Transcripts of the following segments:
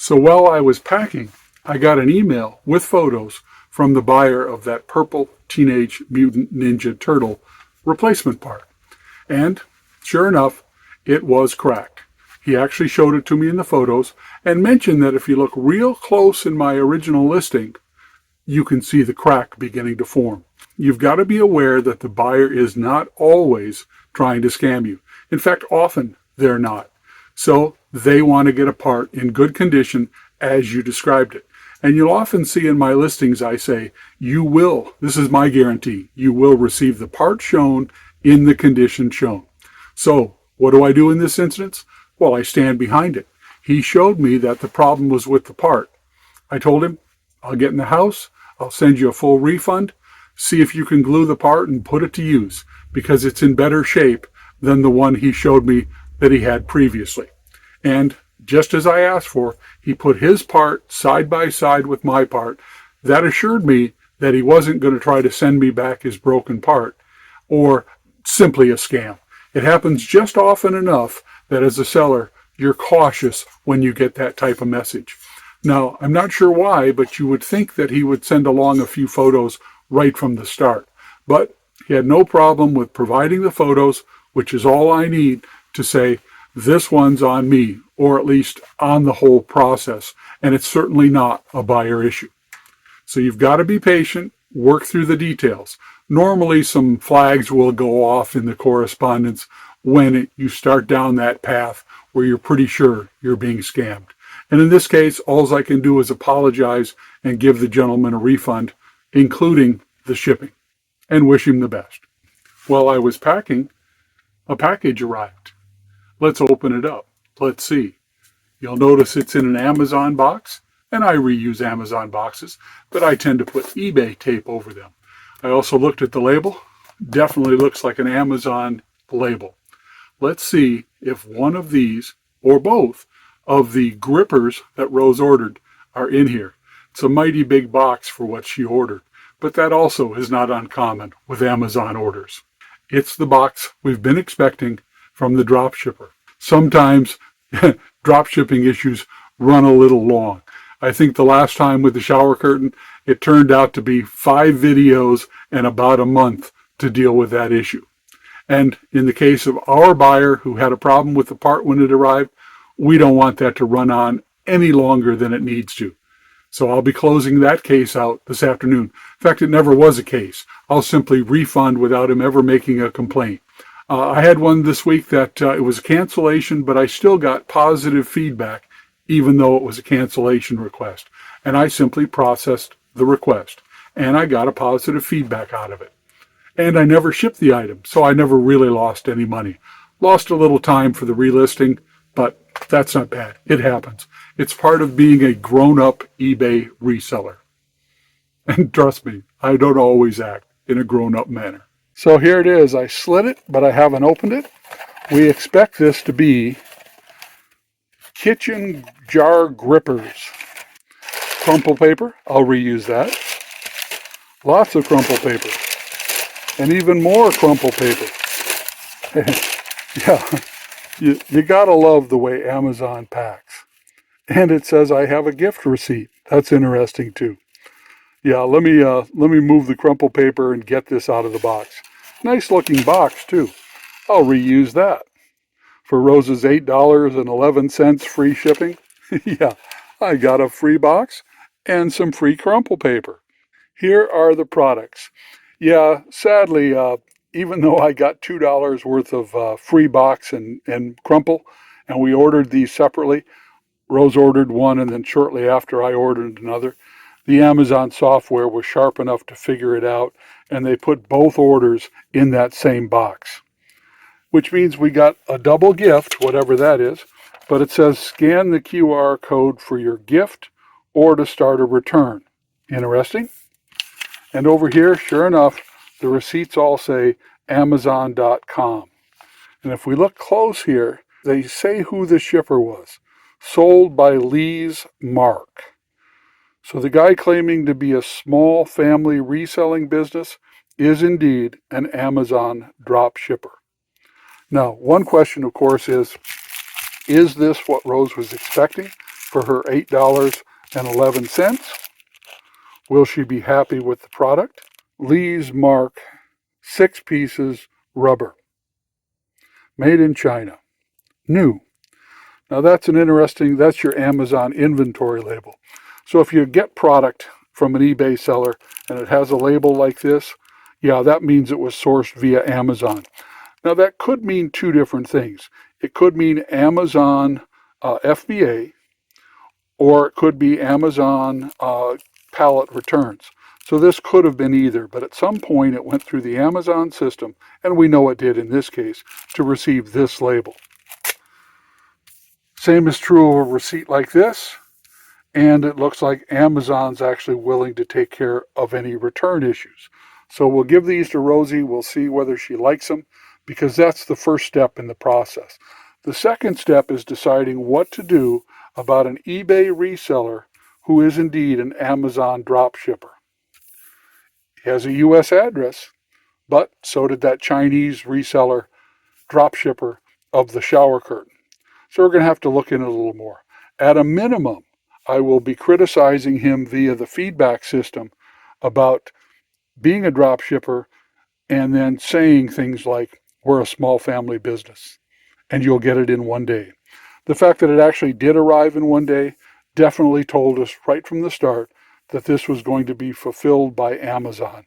So while I was packing, I got an email with photos from the buyer of that purple Teenage Mutant Ninja Turtle replacement part. And sure enough, it was cracked. He actually showed it to me in the photos and mentioned that if you look real close in my original listing, you can see the crack beginning to form. You've got to be aware that the buyer is not always trying to scam you. In fact, often they're not. So they want to get a part in good condition as you described it. And you'll often see in my listings, I say, you will, this is my guarantee, you will receive the part shown in the condition shown. So what do I do in this instance? Well, I stand behind it. He showed me that the problem was with the part. I told him, I'll get in the house, I'll send you a full refund, see if you can glue the part and put it to use, because it's in better shape than the one he showed me that he had previously. And just as I asked for, he put his part side by side with my part. That assured me that he wasn't going to try to send me back his broken part or simply a scam. It happens just often enough that as a seller, you're cautious when you get that type of message. Now, I'm not sure why, but you would think that he would send along a few photos right from the start. But he had no problem with providing the photos, which is all I need to say, this one's on me, or at least on the whole process. And it's certainly not a buyer issue. So you've got to be patient, work through the details. Normally some flags will go off in the correspondence when you start down that path where you're pretty sure you're being scammed. And in this case, all I can do is apologize and give the gentleman a refund, including the shipping, and wish him the best. While I was packing, a package arrived. Let's open it up. Let's see. You'll notice it's in an Amazon box, and I reuse Amazon boxes, but I tend to put eBay tape over them. I also looked at the label. Definitely looks like an Amazon label. Let's see if one of these, or both, of the grippers that Rose ordered are in here. It's a mighty big box for what she ordered, but that also is not uncommon with Amazon orders. It's the box we've been expecting from the drop shipper. Sometimes drop shipping issues run a little long. I think the last time with the shower curtain, it turned out to be 5 videos and about a month to deal with that issue. And in the case of our buyer who had a problem with the part when it arrived, we don't want that to run on any longer than it needs to. So I'll be closing that case out this afternoon. In fact, it never was a case. I'll simply refund without him ever making a complaint. I had one this week that it was a cancellation, but I still got positive feedback, even though it was a cancellation request. And I simply processed the request, and I got a positive feedback out of it. And I never shipped the item, so I never really lost any money. Lost a little time for the relisting, but that's not bad. It happens. It's part of being a grown-up eBay reseller. And trust me, I don't always act in a grown-up manner. So here it is. I slid it, but I haven't opened it. We expect this to be kitchen jar grippers. Crumple paper. I'll reuse that. Lots of crumple paper. And even more crumple paper. Yeah, you gotta love the way Amazon packs. And it says I have a gift receipt. That's interesting too. Yeah, let me move the crumple paper and get this out of the box. Nice looking box too. I'll reuse that. For Rose's $8.11 free shipping. Yeah, I got a free box and some free crumple paper. Here are the products. Yeah, sadly, even though I got $2 worth of free box and crumple, and we ordered these separately, Rose ordered one, and then shortly after I ordered another. The Amazon software was sharp enough to figure it out, and they put both orders in that same box, which means we got a double gift, whatever that is, but it says scan the QR code for your gift or to start a return. Interesting. And over here, sure enough, the receipts all say Amazon.com. And if we look close here, they say who the shipper was. Sold by Lee's Mark. So the guy claiming to be a small family reselling business is indeed an Amazon drop shipper. Now, one question, of course, is this what Rose was expecting? for her $8.11. Will she be happy with the product? Lee's Mark 6 pieces rubber. Made in China. New. Now that's that's your Amazon inventory label. So if you get product from an eBay seller and it has a label like this, yeah, that means it was sourced via Amazon. Now that could mean two different things. It could mean Amazon FBA, or it could be Amazon pallet returns. So this could have been either, but at some point it went through the Amazon system, and we know it did in this case, to receive this label. Same is true of a receipt like this, and it looks like Amazon's actually willing to take care of any return issues. So we'll give these to Rosie. We'll see whether she likes them, because that's the first step in the process. The second step is deciding what to do about an eBay reseller who is indeed an Amazon dropshipper. He has a U.S. address, but so did that Chinese reseller dropshipper of the shower curtain. So we're going to have to look in it a little more. At a minimum, I will be criticizing him via the feedback system about being a dropshipper and then saying things like, we're a small family business and you'll get it in one day. The fact that it actually did arrive in one day definitely told us right from the start that this was going to be fulfilled by Amazon.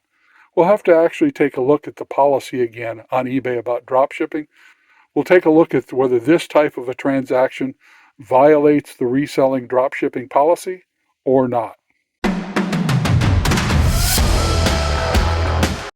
We'll have to actually take a look at the policy again on eBay about dropshipping. We'll take a look at whether this type of a transaction violates the reselling dropshipping policy or not.